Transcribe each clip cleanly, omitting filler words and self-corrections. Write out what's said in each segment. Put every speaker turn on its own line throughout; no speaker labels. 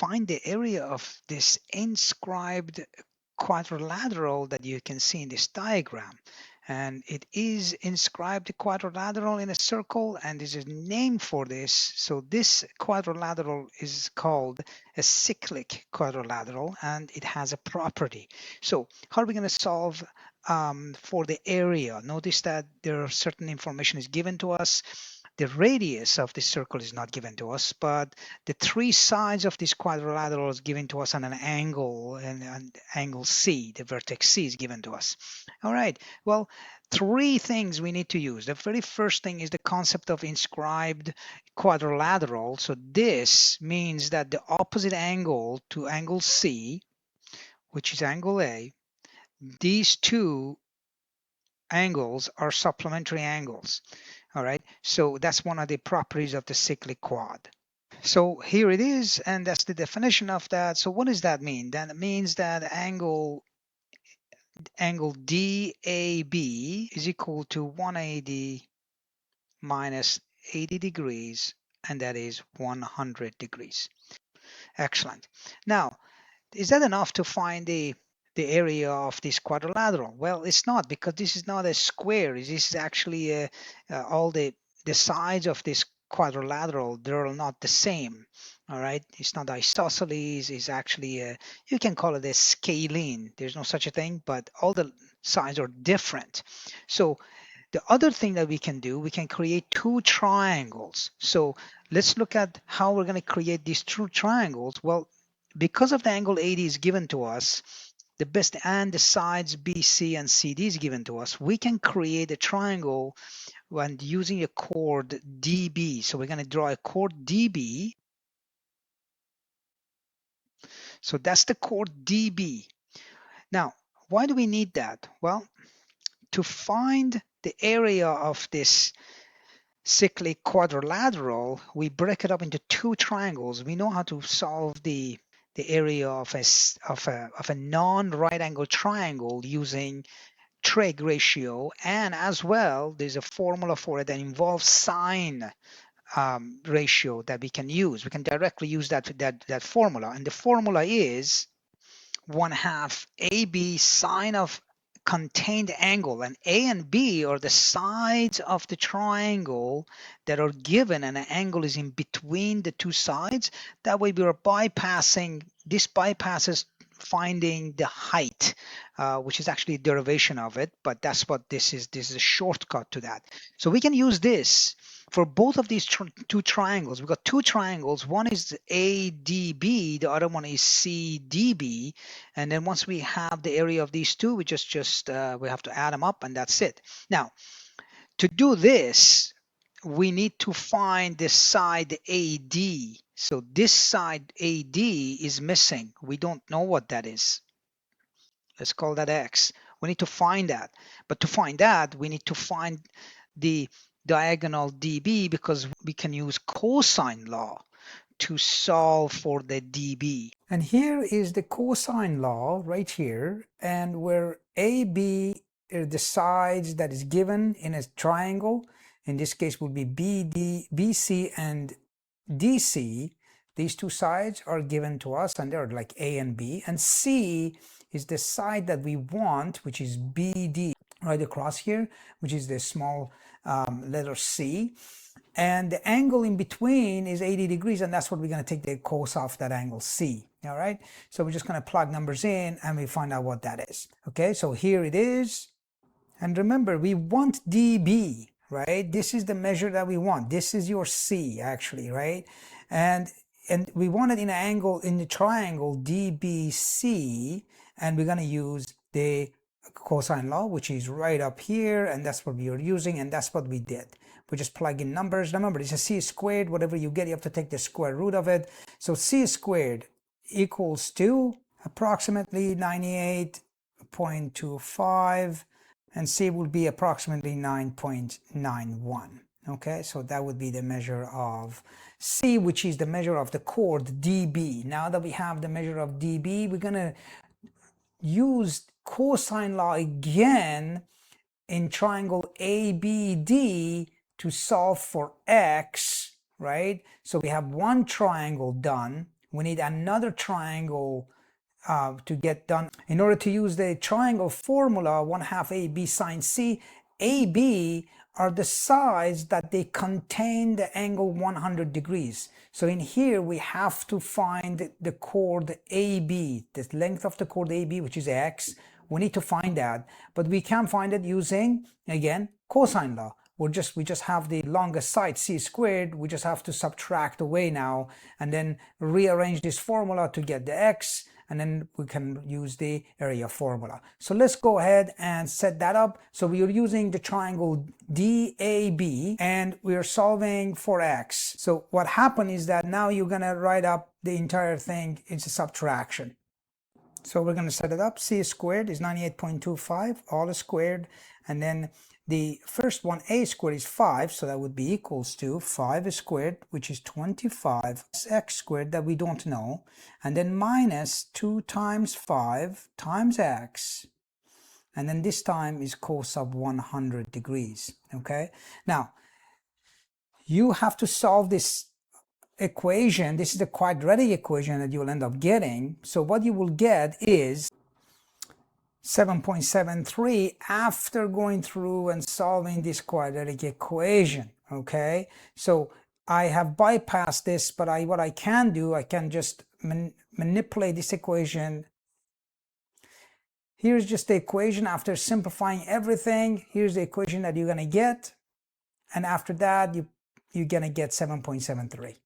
find the area of this inscribed quadrilateral that you can see in this diagram. And it is inscribed quadrilateral in a circle, and there's a name for this. So this quadrilateral is called a cyclic quadrilateral, and it has a property. So how are we going to solve for the area? Notice that there are certain information is given to us. The radius of this circle is not given to us, but the three sides of this quadrilateral is given to us on an angle, and an angle C, the vertex C is given to us. All right, well, three things we need to use. The very first thing is the concept of inscribed quadrilateral. So this means that the opposite angle to angle C, which is angle A, these two angles are supplementary angles. All right, so that's one of the properties of the cyclic quad. So here it is, and that's the definition of that. So what does that mean? That means that angle DAB is equal to 180 minus 80 degrees, and that is 100 degrees. Excellent. Now, is that enough to find the area of this quadrilateral? Well, it's not, because this is not a square. This is actually all the sides of this quadrilateral, they're not the same. All right, it's not isosceles. It's actually you can call it a scalene. There's no such a thing, but all the sides are different. So the other thing that we can do, we can create two triangles. So let's look at how we're going to create these two triangles. Well, because of the angle 80 is given to us, the best, and the sides BC and CD is given to us, we can create a triangle when using a chord DB. So we're going to draw a chord DB. So that's the chord DB. Now, why do we need that? Well, to find the area of this cyclic quadrilateral, we break it up into two triangles. We know how to solve the area of a non-right angle triangle using trig ratio, and as well there's a formula for it that involves sine ratio that we can use. We can directly use that formula, and the formula is 1/2 AB sine of contained angle, and A and B are the sides of the triangle that are given, and an angle is in between the two sides. That way we are bypassing, this bypasses finding the height, which is actually a derivation of it, but that's what this is. This is a shortcut to that. So we can use this for both of these two triangles. We've got two triangles. One is ADB, the other one is CDB. And then once we have the area of these two, we just we have to add them up, and that's it. Now, to do this, we need to find the side AD. So this side AD is missing. We don't know what that is. Let's call that X. We need to find that. But to find that, we need to find the diagonal DB, because we can use cosine law to solve for the DB. And here is the cosine law right here, and where AB are the sides that is given in a triangle. In this case would be BC and DC. These two sides are given to us, and they're like A and B, and C is the side that we want, which is BD, right across here, which is the small letter C. And the angle in between is 80 degrees, and that's what we're going to take the cos of that angle C. All right, so we're just going to plug numbers in, and we find out what that is. Okay, so here it is. And remember, we want dB, right? This is the measure that we want. This is your C, actually, right? And we want it in an angle, in the triangle DBC, and we're going to use the cosine law, which is right up here, and that's what we are using, and that's what we did. We just plug in numbers. Remember, it's a c squared. Whatever you get, you have to take the square root of it. So c squared equals to approximately 98.25, and c would be approximately 9.91. Okay, so that would be the measure of c, which is the measure of the chord dB. Now that we have the measure of dB, we're going to use cosine law again in triangle ABD to solve for x, right? So we have one triangle done we need another triangle to get done. In order to use the triangle formula, 1/2 AB sine C, AB are the sides that they contain the angle 100 degrees. So in here we have to find the chord AB, the length of the chord AB, which is x. We need to find that, but we can find it using, again, cosine law. We just have the longest side, c squared. We just have to subtract away now and then rearrange this formula to get the x, and then we can use the area formula. So let's go ahead and set that up. So we are using the triangle DAB and we are solving for x. So what happened is that now you're gonna write up the entire thing. It's a subtraction. So we're gonna set it up. C squared is 98.25, all squared, and then the first one, a squared, is 5, so that would be equals to 5 squared, which is 25, x squared that we don't know, and then minus 2 times 5 times x, and then this time is cos of 100 degrees, okay? Now, you have to solve this equation. This is the quadratic equation that you will end up getting. So what you will get is 7.73 after going through and solving this quadratic equation, okay? So I have bypassed this, but what I can do, I can just manipulate this equation. Here's just the equation after simplifying everything. Here's the equation that you're gonna get, and after that you're gonna get 7.73.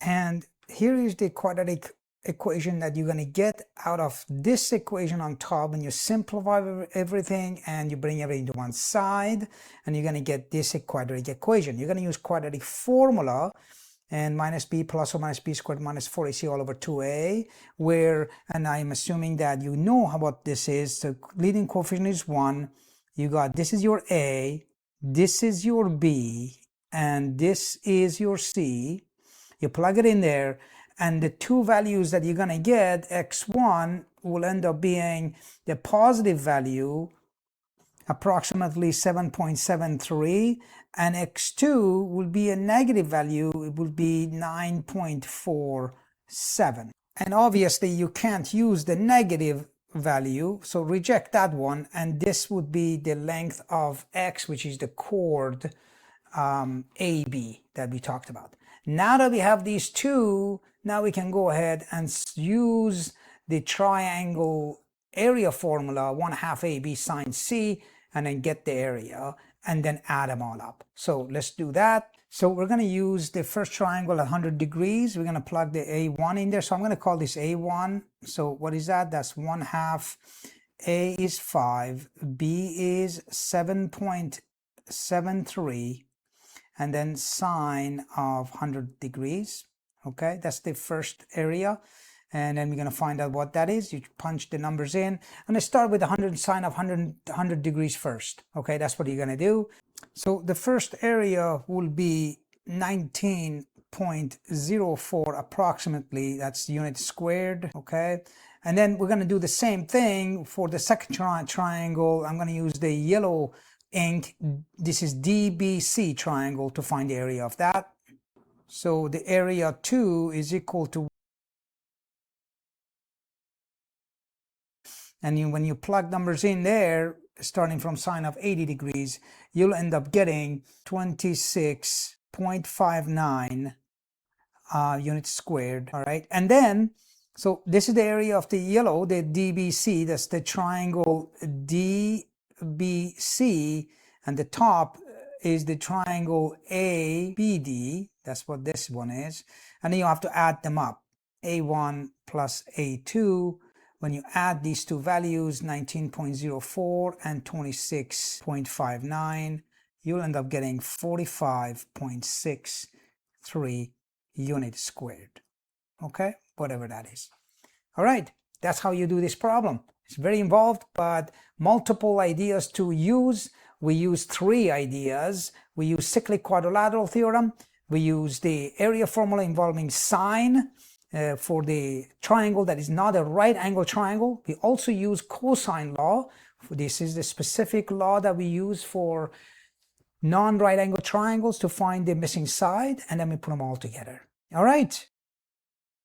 And here is the quadratic equation that you're going to get out of this equation on top, and you simplify everything and you bring everything to one side, and you're going to get this quadratic equation. You're going to use quadratic formula, and minus b plus or minus b squared minus 4ac all over 2a, where, and I'm assuming that you know what this is. So leading coefficient is 1. You got, this is your a, this is your b, and this is your c. You plug it in there, and the two values that you're going to get, x1 will end up being the positive value, approximately 7.73, and x2 will be a negative value. It will be 9.47. And obviously you can't use the negative value, so reject that one, and this would be the length of x, which is the chord AB that we talked about. Now that we have these two, now we can go ahead and use the triangle area formula, 1/2 AB sine C, and then get the area, and then add them all up. So let's do that. So we're going to use the first triangle at 100 degrees. We're going to plug the A1 in there. So I'm going to call this A1. So what is that? That's 1/2. A is 5. B is 7.73. And then sine of 100 degrees, okay? That's the first area, and then we're gonna find out what that is. You punch the numbers in, and I start with 100 sine of 100 degrees first, okay? That's what you're gonna do. So the first area will be 19.04 approximately, that's unit squared, okay? And then we're gonna do the same thing for the second triangle. I'm gonna use the yellow ink. This is DBC triangle to find the area of that. So the area₂ is equal to, and when you plug numbers in there, starting from sine of 80 degrees, you'll end up getting 26.59 units squared, all right? And then, so this is the area of the yellow, the DBC, that's the triangle DBC, and the top is the triangle ABD, that's what this one is, and then you have to add them up, A1 plus A2. When you add these two values, 19.04 and 26.59, you'll end up getting 45.63 units squared, okay, whatever that is. All right, that's how you do this problem. It's very involved, but multiple ideas to use. We use 3 ideas. We use cyclic quadrilateral theorem. We use the area formula involving sine for the triangle that is not a right angle triangle. We also use cosine law. This is the specific law that we use for non-right angle triangles to find the missing side, and then we put them all together. All right.